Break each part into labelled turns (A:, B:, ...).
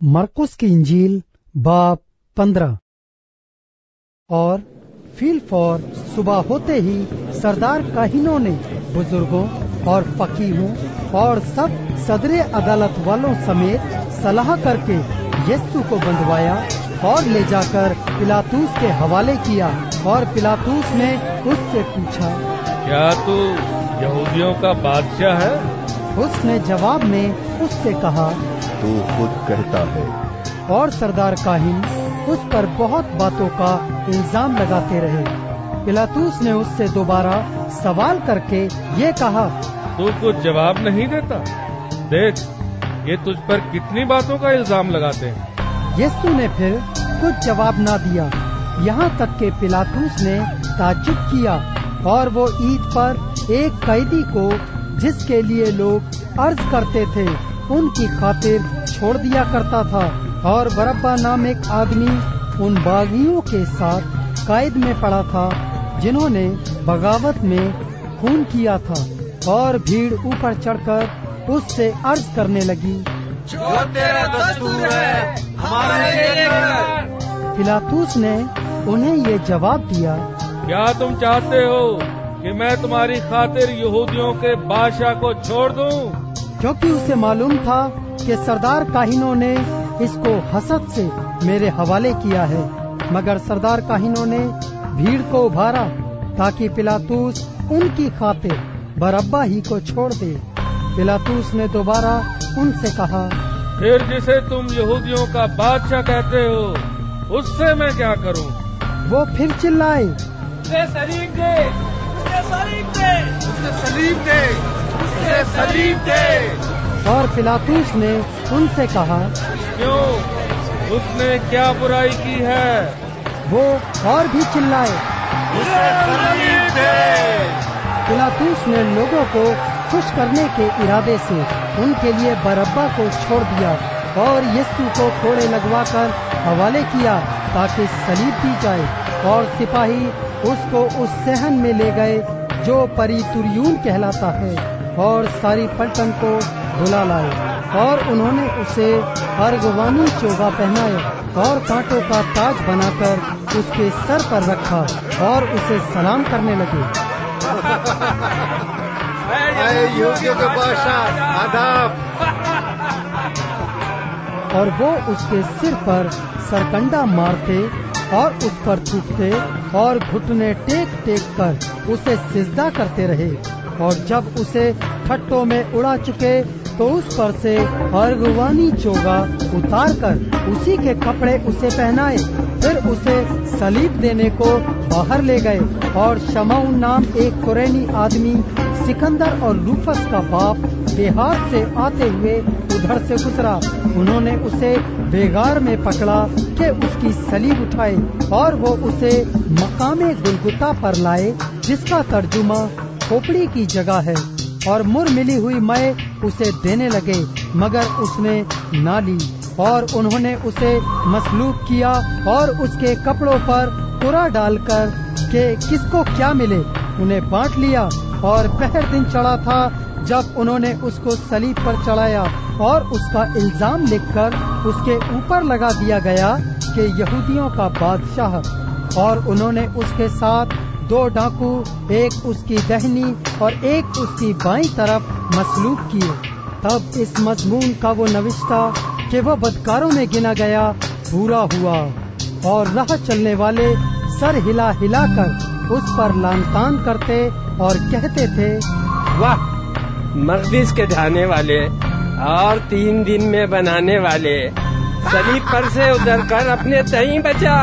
A: मरकुस की इंजील बाब 15। और फीलफौर सुबह होते ही सरदार काहिनों ने बुजुर्गों और फकीहों और सब सदरे अदालत वालों समेत सलाह करके यीशु को बंधवाया और ले जाकर पिलातुस के हवाले किया। और पिलातुस ने उससे पूछा,
B: क्या तू यहूदियों का बादशाह है?
A: उसने जवाब में उससे कहा,
C: तू खुद कहता है।
A: और सरदार काहिन उस पर बहुत बातों का इल्जाम लगाते रहे। पिलातुस ने उससे दोबारा सवाल करके ये कहा,
B: तू कुछ जवाब नहीं देता? देख, ये तुझ पर कितनी बातों का इल्जाम लगाते हैं।
A: यीशु ने फिर कुछ जवाब ना दिया, यहाँ तक कि पिलातुस ने ताज्जुब किया। और वो ईद पर एक कैदी को जिसके लिए लोग अर्ज करते थे उनकी खातिर छोड़ दिया करता था। और बरब्बा नाम एक आदमी उन बागियों के साथ कैद में पड़ा था जिन्होंने बगावत में खून किया था। और भीड़ ऊपर चढ़कर उससे अर्ज करने लगी,
D: जो तेरा दस्तूर है हमारे लिए कर।
A: पिलातुस ने उन्हें ये जवाब दिया,
B: क्या तुम चाहते हो कि मैं तुम्हारी खातिर यहूदियों के बादशाह को छोड़ दूं?
A: क्योंकि उसे मालूम था कि सरदार काहिनों ने इसको हसद से मेरे हवाले किया है। मगर सरदार काहिनों ने भीड़ को उभारा ताकि पिलातुस उनकी खातिर बरब्बा ही को छोड़ दे। पिलातुस ने दोबारा उनसे कहा,
B: फिर जिसे तुम यहूदियों का बादशाह कहते हो उससे मैं क्या करूं?
A: वो फिर चिल्लाए,
D: उसे सलीब दे, उसे सलीब दे, उसे सलीब दे, उसे सलीब दे।
A: और पिलातुस ने उनसे कहा,
B: क्यों? उसने क्या बुराई की है?
A: वो और भी चिल्लाए,
D: उसे सलीब दे।
A: पिलातुस ने लोगों को खुश करने के इरादे से उनके लिए बरब्बा को छोड़ दिया और यीशु को कोड़े लगवाकर हवाले किया ताकि सलीब दी जाए। और सिपाही उसको उस सहन में ले गए जो परीतुरियून कहलाता है और सारी पलटन को बुला लाए। और उन्होंने उसे अर्गवानी चोगा पहनाया और कांटों का ताज बनाकर उसके सर पर रखा और उसे सलाम करने लगे,
D: यहूदियों के बादशाह आदाब।
A: और वो उसके सिर पर सरकंडा मारते और उस पर थूकते और घुटने टेक टेक कर उसे सिजदा करते रहे। और जब उसे ठट्टों में उड़ा चुके तो उस पर से अर्गवानी चोगा उतार कर उसी के कपड़े उसे पहनाए। फिर उसे सलीब देने को बाहर ले गए। और शमौन नाम एक कुरैनी आदमी सिकंदर और रूफस का बाप देहात से आते हुए उधर से गुजरा। उन्होंने उसे बेगार में पकड़ा कि उसकी सलीब उठाए और वो उसे मकामे गुलगुता पर लाए जिसका तर्जुमा खोपड़ी की जगह है। और मुर मिली हुई मय उसे देने लगे मगर उसने ना ली। और उन्होंने उसे मसलूब किया और उसके कपड़ों पर कुरा डालकर कि किसको क्या मिले उन्हें बांट लिया। और पहर दिन चढ़ा था जब उन्होंने उसको सलीब पर चढ़ाया और उसका इल्जाम लिखकर उसके ऊपर लगा दिया गया कि यहूदियों का बादशाह। और उन्होंने उसके साथ 2 डाकू, एक उसकी दाहिनी और एक उसकी बाईं तरफ मसलूब किए। तब इस मजमून का वो नविश्ता कि वो बदकारों में गिना गया पूरा हुआ। और राह चलने वाले सर हिला हिला कर उस पर लानतान करते और कहते थे,
E: वाह, मकदिस के ढाने वाले और 3 दिन में बनाने वाले, सलीब पर से उतर कर अपने दही बचा।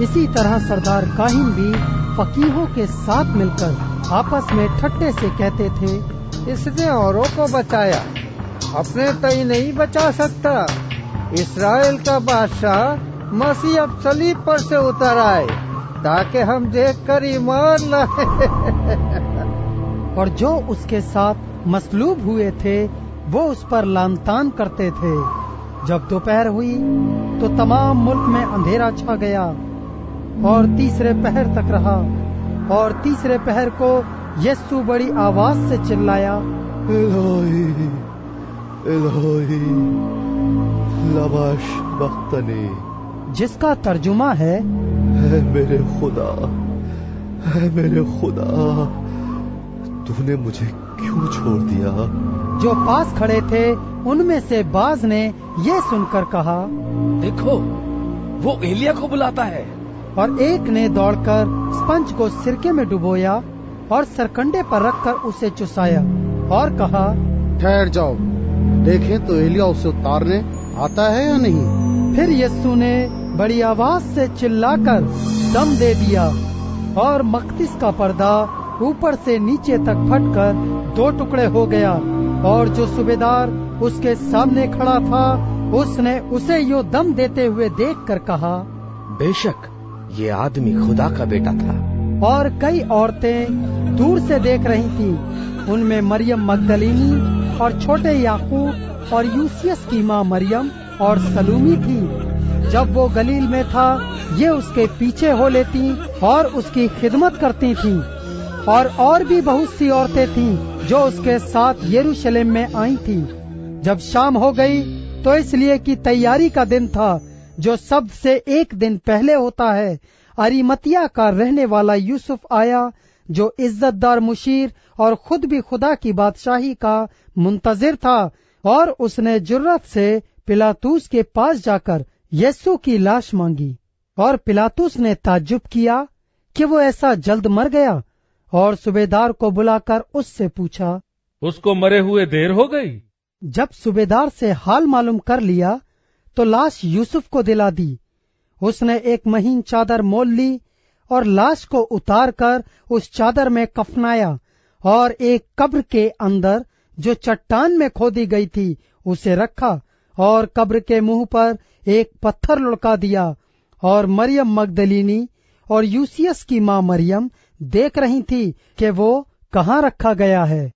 A: इसी तरह सरदार काहिन भी फकीहों के साथ मिलकर आपस में ठट्टे से कहते थे,
F: इसने औरों को बचाया, अपने तय नहीं बचा सकता। इस्राएल का बादशाह मसीह अब सलीब पर से उतर आए ताकि हम देखकर ईमान लाए।
A: और जो उसके साथ मसलूब हुए थे वो उस पर लानतान करते थे। जब दोपहर हुई तो तमाम मुल्क में अंधेरा छा गया और तीसरे पहर तक रहा। और तीसरे पहर को यीशु बड़ी आवाज से चिल्लाया,
C: एलोही, एलोही, लबाश बख्तनी,
A: जिसका तर्जुमा है,
C: है मेरे खुदा, है मेरे खुदा, तूने मुझे क्यों छोड़ दिया?
A: जो पास खड़े थे उनमें से बाज ने ये सुनकर कहा,
D: देखो वो एलिया को बुलाता है।
A: और एक ने दौड़कर स्पंज को सिरके में डुबोया और सरकंडे पर रखकर उसे चुसाया और कहा,
G: ठहर जाओ, देखें तो एलिया उसे उतारने आता है या नहीं।
A: फिर यीशु ने बड़ी आवाज से चिल्लाकर दम दे दिया और मकदिस का पर्दा ऊपर से नीचे तक फटकर 2 टुकड़े हो गया। और जो सूबेदार उसके सामने खड़ा था, उसने उसे यो दम देते हुए देखकर कहा,
H: बेशक ये आदमी खुदा का बेटा था।
A: और कई औरतें दूर से देख रही थीं। उनमें मरियम मगदलीनी और छोटे याकूब और यूसियस की माँ मरियम और सलूमी थी। जब वो गलील में था, ये उसके पीछे हो लेती और उसकी खिदमत करती थीं। और भी बहुत सी औरतें थीं जो उसके साथ यरूशलेम में आई थीं। जब शाम हो गई तो इसलिए कि तैयारी का दिन था, जो सबसे एक दिन पहले होता है, अरिमतिया का रहने वाला यूसुफ आया, जो इज्जतदार मुशीर और खुद भी खुदा की बादशाही का मुंतजिर था। और उसने जुर्रत से पिलातुस के पास जाकर यीशु की लाश मांगी। और पिलातुस ने ताज्जुब किया कि वो ऐसा जल्द मर गया, और सूबेदार को बुलाकर उससे पूछा,
B: उसको मरे हुए देर हो गई?
A: जब सूबेदार से हाल मालूम कर लिया तो लाश यूसुफ को दिला दी। उसने एक महीन चादर मोल ली और लाश को उतार कर उस चादर में कफनाया और एक कब्र के अंदर जो चट्टान में खोदी गई थी उसे रखा और कब्र के मुंह पर एक पत्थर लुढ़का दिया। और मरियम मगदलीनी और यूसियस की माँ मरियम देख रही थी कि वो कहाँ रखा गया है।